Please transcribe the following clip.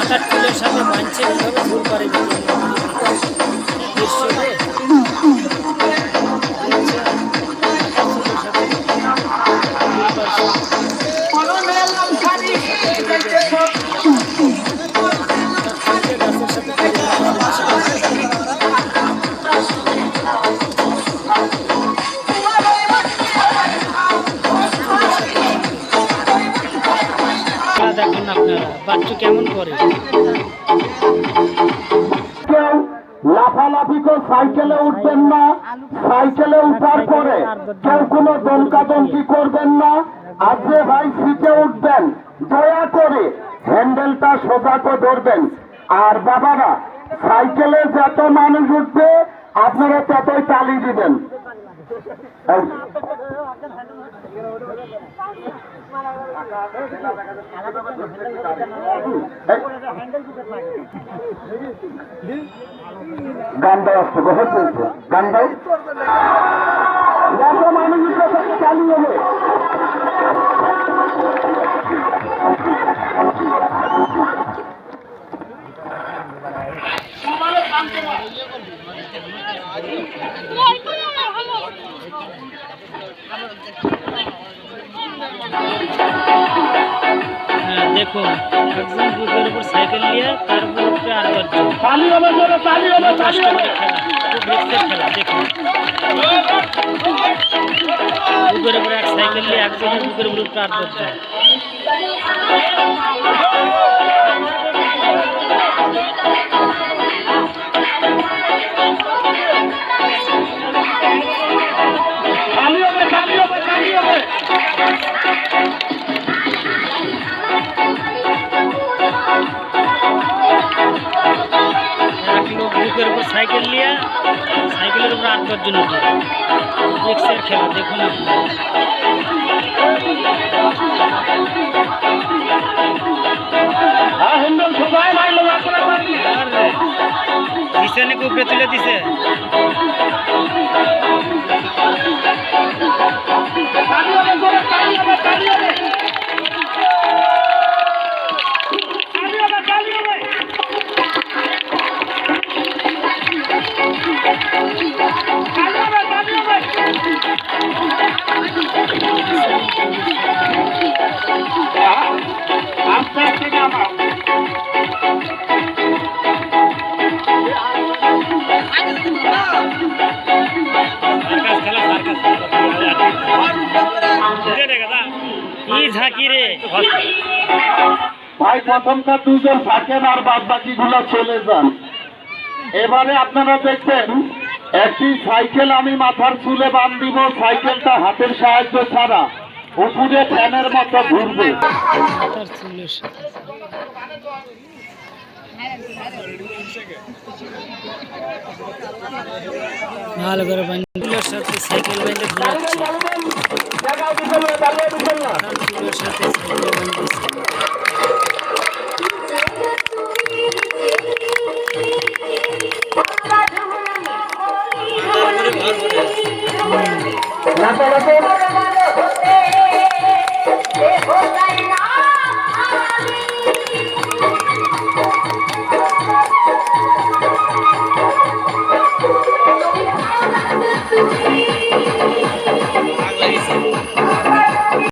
মাথার চুলের সাথে মানছে কিভাবে ভুল করে দেখুন আপনারা বাচ্চা কেমন করে লাফালাফি করে সাইকেলে উঠবেন না, সাইকেলে উঠার পরে কেউ কোনো দমকাদমকি করবেন না। আজকে ভাই সিটে উঠবেন, দয়া করে হ্যান্ডেলটা সোজা করে ধরবেন। আর বাবারা, সাইকেলে যত মানুষ উঠবে আপনারা ততই তালি দিবেন। গানটা আসছে, বহুত চলছে গানটাই যত মানুষের সাথে চালু হবে। দেখুন একজন বুকের উপর সাইকেল নিয়ে তার উপর উঠবে আর দশজন খেলা দেখুন বুকের উপরে এক সাইকেল নিয়ে একজনের বুকের উপর উঠবে আর দশজন বুকের উপর সাইকেল নিয়ে সাইকেলের উপর 8-10 জন উঠে রিক্সের খেলা দেখুন পিছনে উপরে তুলে দিছে ভাই প্রথমটা দুজন থাকেন আর বাদ বাকি গুলো চলে যান। এবারে আপনারা দেখবেন একটি সাইকেল আমি মাথার চুলে বাঁধ দিব, সাইকেলটা হাতের সাহায্য ছাড়া উপরে ফ্যানের মতো ঘুরবে। ভালো করে সাথে সাইকেল বাইন্ধে ঘুরাচ্ছে সাথে